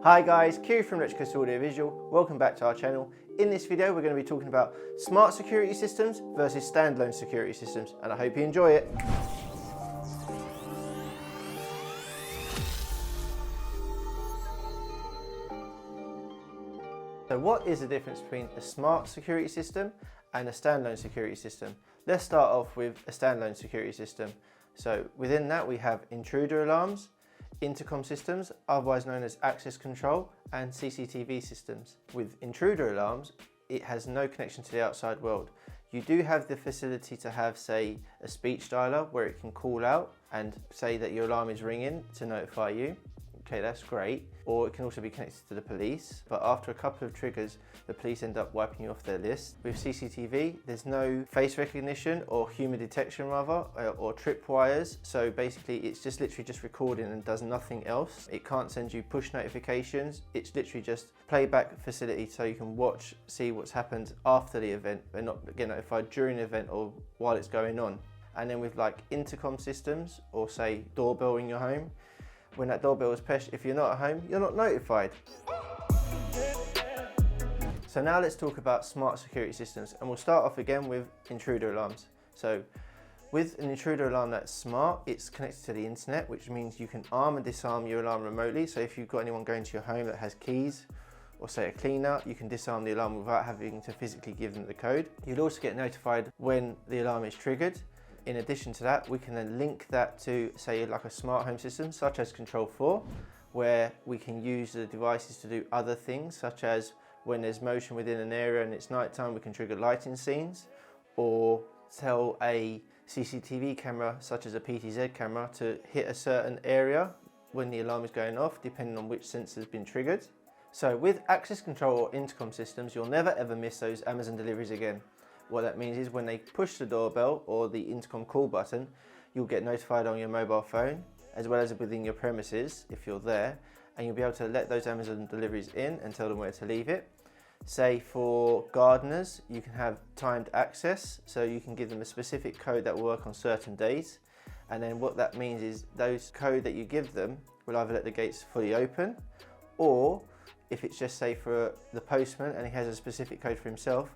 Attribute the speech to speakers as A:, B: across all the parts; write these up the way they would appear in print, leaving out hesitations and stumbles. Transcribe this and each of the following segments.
A: Hi guys, Kyri from Electricus Audio Visual. Welcome back to our channel. In this video we're going to be talking about smart security systems versus standalone security systems, and I hope you enjoy it. So what is the difference between a smart security system and a standalone security system? Let's start off with a standalone security system. So within that we have intruder alarms, intercom systems, otherwise known as access control, and CCTV systems. With intruder alarms, it has no connection to the outside world. You do have the facility to have, say, a speech dialer where it can call out and say that your alarm is ringing to notify you. Okay, that's great. Or it can also be connected to the police, but after a couple of triggers, the police end up wiping you off their list. With CCTV, there's no face recognition or human detection rather, or tripwires. So basically it's just literally just recording and does nothing else. It can't send you push notifications. It's literally just playback facility so you can watch, see what's happened after the event, but not get notified during the event or while it's going on. And then with like intercom systems or say doorbell in your home, when that doorbell is pressed, if you're not at home, you're not notified. So now let's talk about smart security systems, and we'll start off again with intruder alarms. So with an intruder alarm that's smart, it's connected to the internet, which means you can arm and disarm your alarm remotely. So if you've got anyone going to your home that has keys, or say a cleaner, you can disarm the alarm without having to physically give them the code. You'll also get notified when the alarm is triggered. In addition to that, we can then link that to, say, like a smart home system, such as Control 4, where we can use the devices to do other things, such as when there's motion within an area and it's nighttime, we can trigger lighting scenes, or tell a CCTV camera, such as a PTZ camera, to hit a certain area when the alarm is going off, depending on which sensor has been triggered. So with access control or intercom systems, you'll never ever miss those Amazon deliveries again. What that means is when they push the doorbell or the intercom call button, you'll get notified on your mobile phone, as well as within your premises if you're there, and you'll be able to let those Amazon deliveries in and tell them where to leave it. Say for gardeners, you can have timed access, so you can give them a specific code that will work on certain days, and then what that means is those code that you give them will either let the gates fully open, or if it's just say for the postman and he has a specific code for himself,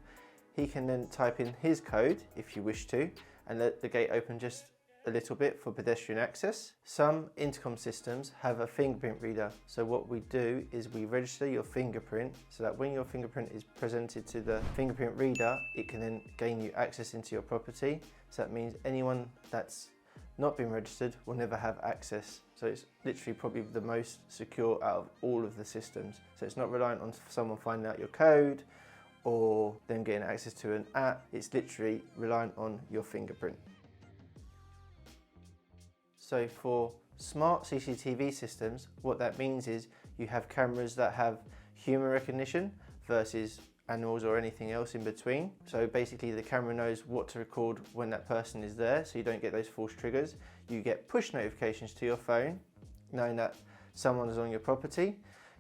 A: he can then type in his code, if you wish to, and let the gate open just a little bit for pedestrian access. Some intercom systems have a fingerprint reader. So what we do is we register your fingerprint so that when your fingerprint is presented to the fingerprint reader, it can then gain you access into your property. So that means anyone that's not been registered will never have access. So it's literally probably the most secure out of all of the systems. So it's not reliant on someone finding out your code or them getting access to an app. It's literally reliant on your fingerprint. So for smart CCTV systems, what that means is you have cameras that have human recognition versus animals or anything else in between. So basically the camera knows what to record when that person is there, so you don't get those false triggers. You get push notifications to your phone knowing that someone is on your property.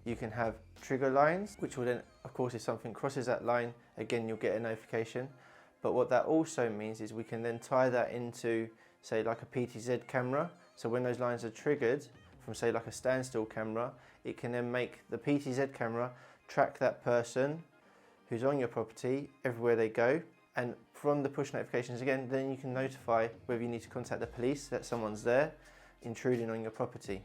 A: You can have trigger lines, which will then, of course, if something crosses that line, again, you'll get a notification. But what that also means is we can then tie that into, say, like a PTZ camera. So when those lines are triggered from, say, like a standstill camera, it can then make the PTZ camera track that person who's on your property everywhere they go. And from the push notifications, again, then you can notify whether you need to contact the police that someone's there intruding on your property.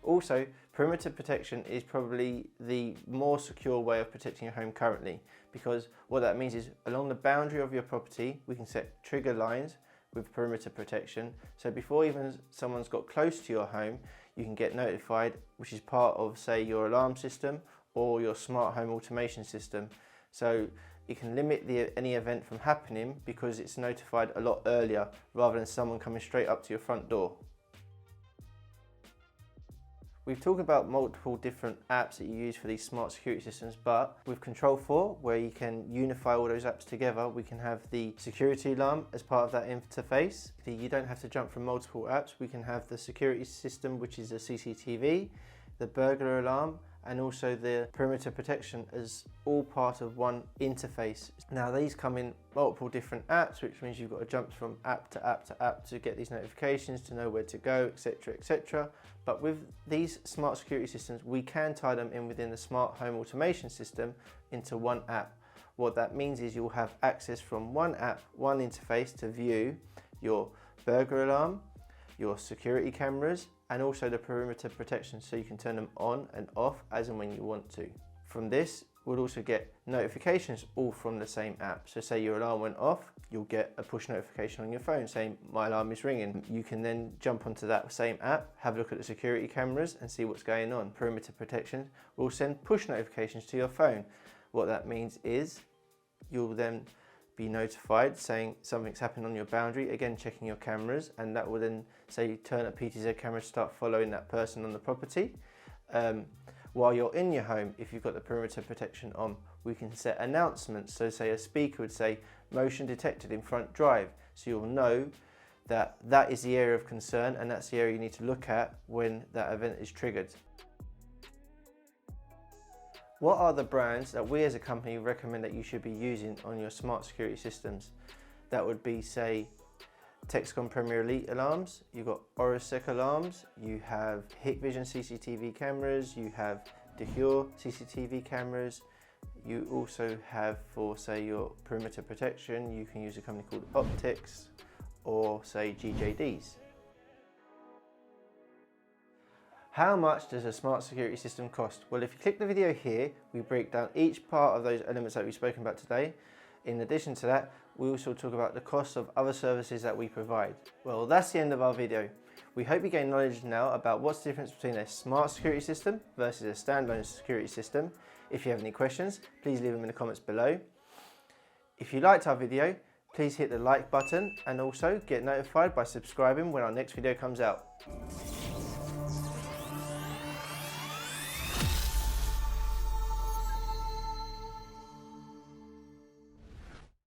A: Also, perimeter protection is probably the more secure way of protecting your home currently, because what that means is along the boundary of your property, we can set trigger lines with perimeter protection. So before even someone's got close to your home, you can get notified, which is part of, say, your alarm system or your smart home automation system. So it can limit any event from happening because it's notified a lot earlier rather than someone coming straight up to your front door. We've talked about multiple different apps that you use for these smart security systems, but with Control 4, where you can unify all those apps together, we can have the security alarm as part of that interface. You don't have to jump from multiple apps. We can have the security system, which is a CCTV, the burglar alarm, and also the perimeter protection as all part of one interface. Now these come in multiple different apps, which means you've got to jump from app to app to app to get these notifications, to know where to go, etc, etc. But with these smart security systems, we can tie them in within the smart home automation system into one app. What that means is you'll have access from one app, one interface to view your burglar alarm, your security cameras, and also the perimeter protection, so you can turn them on and off as and when you want to. From this, we'll also get notifications all from the same app. So say your alarm went off, you'll get a push notification on your phone saying my alarm is ringing. You can then jump onto that same app, have a look at the security cameras and see what's going on. Perimeter protection will send push notifications to your phone. What that means is you'll then be notified saying something's happened on your boundary, again checking your cameras, and that will then say turn a PTZ camera to start following that person on the property. While you're in your home, if you've got the perimeter protection on, we can set announcements. So say a speaker would say motion detected in front drive, so you'll know that that is the area of concern and that's the area you need to look at when that event is triggered. What are the brands that we as a company recommend that you should be using on your smart security systems? That would be, say, Texcom Premier Elite alarms, you've got Orosec alarms, you have Hikvision CCTV cameras, you have Dehure CCTV cameras, you also have, for say your perimeter protection, you can use a company called Optics or say GJDs. How much does a smart security system cost? Well, if you click the video here, we break down each part of those elements that we've spoken about today. In addition to that, we also talk about the cost of other services that we provide. Well, that's the end of our video. We hope you gain knowledge now about what's the difference between a smart security system versus a standalone security system. If you have any questions, please leave them in the comments below. If you liked our video, please hit the like button and also get notified by subscribing when our next video comes out.